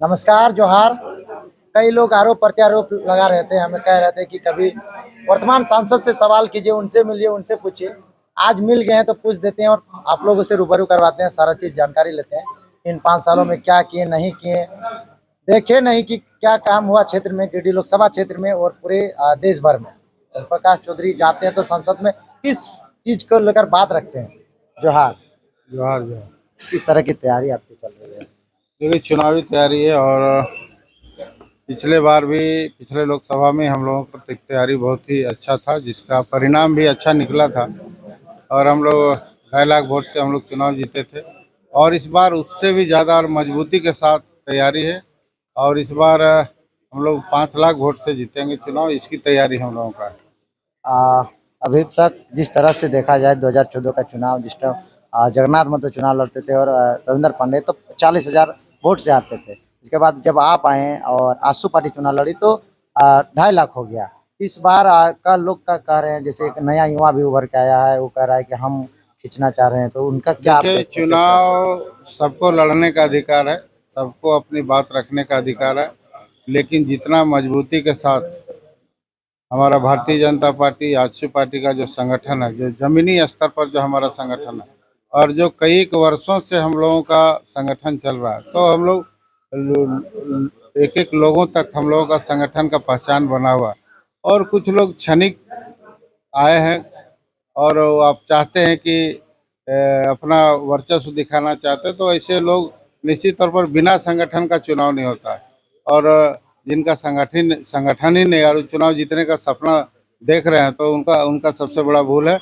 नमस्कार, जोहार। कई लोग आरोप प्रत्यारोप लगा रहे थे, हमें कह रहे थे कि कभी वर्तमान सांसद से सवाल कीजिए, उनसे मिलिए, उनसे पूछिए। आज मिल गए हैं तो पूछ देते हैं और आप लोगों से रूबरू करवाते हैं, सारा चीज़ जानकारी लेते हैं। इन 5 सालों में क्या किए, नहीं किए, देखे नहीं कि क्या काम हुआ क्षेत्र में, गिरिडीह लोकसभा क्षेत्र में और पूरे देश भर में। प्रकाश चौधरी जाते हैं तो संसद में किस चीज़ को लेकर बात रखते हैं? जोहार। जोहार जोहार। किस तरह की तैयारी आपकी चल रही है? देखिए, चुनावी तैयारी है और पिछले बार भी पिछले लोकसभा में हम लोगों का तैयारी बहुत ही अच्छा था, जिसका परिणाम भी अच्छा निकला था और हम लोग 2.5 लाख वोट से हम लोग चुनाव जीते थे। और इस बार उससे भी ज़्यादा और मजबूती के साथ तैयारी है और इस बार हम लोग 5 लाख वोट से जीतेंगे चुनाव, इसकी तैयारी हम लोगों का है। आ, अभी तक जिस तरह से देखा जाए 2014 का चुनाव, जिस टाइम जगन्नाथ महतो चुनाव लड़ते थे और रविंदर पांडे तो 40,000 वोट से हारते थे। इसके बाद जब आप आए और आसू पार्टी चुनाव लड़ी तो 2.5 लाख हो गया। इस बार का लोग का कह रहे हैं, जैसे एक नया युवा भी उभर के आया है, वो कह रहा है कि हम खींचना चाह रहे हैं, तो उनका क्या आप देखिए, देखते हैं? चुनाव सबको लड़ने का अधिकार है, सबको अपनी बात रखने का अधिकार है, लेकिन जितना मजबूती के साथ हमारा भारतीय जनता पार्टी आजसू पार्टी का जो संगठन है, जो जमीनी स्तर पर जो हमारा संगठन है और जो कई एक वर्षों से हम लोगों का संगठन चल रहा है, तो हम लोग एक एक लोगों तक हम लोगों का संगठन का पहचान बना हुआ है। और कुछ लोग क्षणिक आए हैं और वो आप चाहते हैं कि अपना वर्चस्व दिखाना चाहते हैं, तो ऐसे लोग निश्चित तौर पर बिना संगठन का चुनाव नहीं होता है। और जिनका संगठन संगठन ही नहीं और चुनाव जीतने का सपना देख रहे हैं, तो उनका उनका सबसे बड़ा भूल है।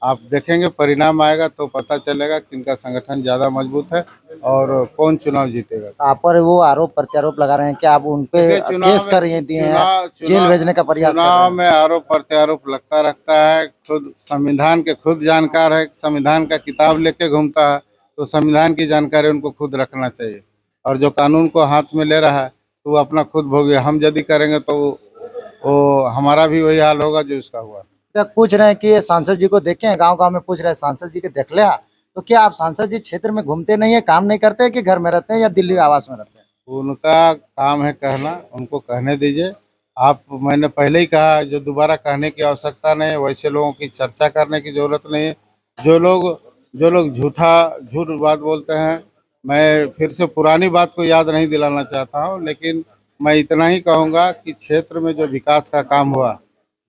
आप देखेंगे, परिणाम आएगा तो पता चलेगा कि इनका संगठन ज़्यादा मजबूत है और कौन चुनाव जीतेगा। आप पर वो आरोप प्रत्यारोप लगा रहे हैं कि आप उन पे देखिए, केस कर दिए हैं, जेल भेजने का प्रयास कर रहे चुनाव हैं? में आरोप प्रत्यारोप लगता रहता है। खुद संविधान के खुद जानकार है, संविधान का किताब लेके घूमता है, तो संविधान की जानकारी उनको खुद रखना चाहिए। और जो कानून को हाथ में ले रहा है तो वो अपना खुद भोगे। हम यदि करेंगे तो वो हमारा भी वही हाल होगा जो इसका हुआ। क्या पूछ रहे हैं कि ये सांसद जी को देखे हैं, गांव-गांव में पूछ रहे हैं सांसद जी के देख ले, तो क्या आप सांसद जी क्षेत्र में घूमते नहीं है, काम नहीं करते हैं कि घर में रहते हैं या दिल्ली आवास में रहते हैं? उनका काम है कहना, उनको कहने दीजिए। आप मैंने पहले ही कहा, जो दोबारा कहने की आवश्यकता नहीं है, वैसे लोगों की चर्चा करने की ज़रूरत नहीं है। जो लोग झूठ बात बोलते हैं, मैं फिर से पुरानी बात को याद नहीं दिलाना चाहता हूँ, लेकिन मैं इतना ही कहूँगा कि क्षेत्र में जो विकास का काम हुआ,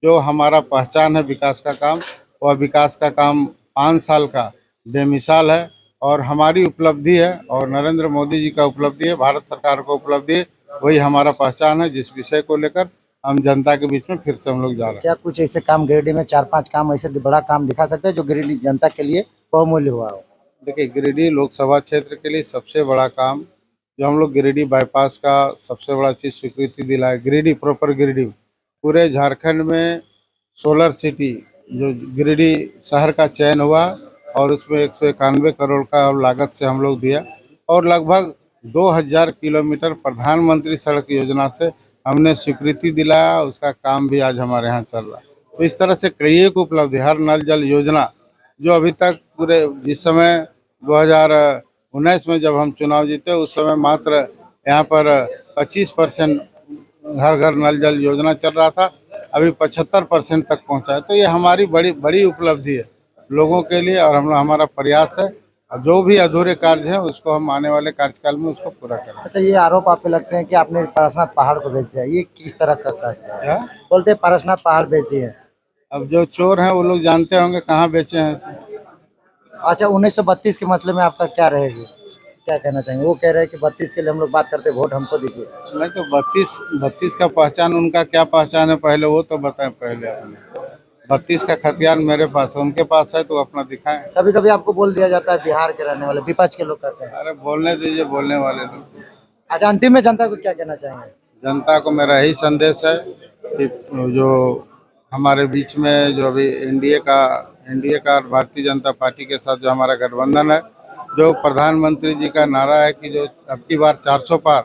जो हमारा पहचान है विकास का काम, वह विकास का काम 5 साल का बेमिसाल है और हमारी उपलब्धि है और नरेंद्र मोदी जी का उपलब्धि है, भारत सरकार को उपलब्धि है। वही हमारा पहचान है, जिस विषय को लेकर हम जनता के बीच में फिर से हम लोग जा रहे हैं। क्या कुछ ऐसे काम गिरिडीह में 4-5 काम ऐसे बड़ा काम दिखा सकते हैं जो गिरिडीह जनता के लिए बहुमूल्य हुआ हो? देखिए, गिरिडीह लोकसभा क्षेत्र के लिए सबसे बड़ा काम जो हम लोग गिरिडीह बाईपास का सबसे बड़ा चीज़ स्वीकृति दिलाए। गिरिडीह प्रॉपर गिरिडीह पूरे झारखंड में सोलर सिटी जो गिरिडीह शहर का चयन हुआ और उसमें 191 करोड़ का लागत से हम लोग दिया और लगभग 2000 किलोमीटर प्रधानमंत्री सड़क योजना से हमने स्वीकृति दिलाया। उसका काम भी आज हमारे यहाँ चल रहा है। तो इस तरह से कई एक उपलब्धि, हर नल जल योजना जो अभी तक पूरे, जिस समय 2019 में जब हम चुनाव जीते उस समय मात्र यहाँ पर 25% घर घर नल जल योजना चल रहा था, अभी 75% तक पहुँचा है। तो ये हमारी बड़ी बड़ी उपलब्धि है लोगों के लिए और हमारा प्रयास है और जो भी अधूरे कार्य हैं उसको हम आने वाले कार्यकाल में उसको पूरा करें। अच्छा, ये आरोप आप पे लगते हैं कि आपने पारसनाथ पहाड़ को बेच दिया, ये किस तरह का केस है? क्या? बोलते हैं पारसनाथ पहाड़ बेच दिए। अब जो चोर हैं वो लोग जानते होंगे कहाँ बेचे हैं इसे। अच्छा, 1932 के मसले में आपका क्या रहेगी? क्या कहना चाहेंगे? वो कह रहे हैं कि 32 के लिए हम लोग बात करते, वोट हमको दीजिए। नहीं तो 32 का पहचान, उनका क्या पहचान है पहले वो तो बताएं। पहले अपने 32 का खतियान मेरे पास है, उनके पास है तो अपना दिखाएं। कभी कभी आपको बोल दिया जाता है बिहार के रहने वाले, विपक्ष के लोग कहते हैं। अरे बोलने दीजिए बोलने वाले लोग। अच्छा, अंतिम में जनता को क्या कहना चाहेंगे? जनता को मेरा यही संदेश है कि जो हमारे बीच में जो अभी एनडीए का और भारतीय जनता पार्टी के साथ जो हमारा गठबंधन है, जो प्रधानमंत्री जी का नारा है कि जो अब की बार 400 पार,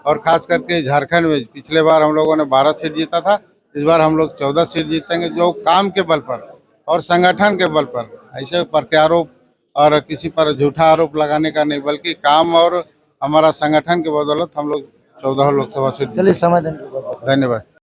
और खास करके झारखंड में पिछले बार हम लोगों ने 12 सीट जीता था, इस बार हम लोग 14 सीट जीतेंगे, जो काम के बल पर और संगठन के बल पर। ऐसे प्रत्यारोप और किसी पर झूठा आरोप लगाने का नहीं, बल्कि काम और हमारा संगठन के बदौलत हम लोग 14 लोकसभा सीट चलिए समय देने के लिए बहुत बहुत धन्यवाद।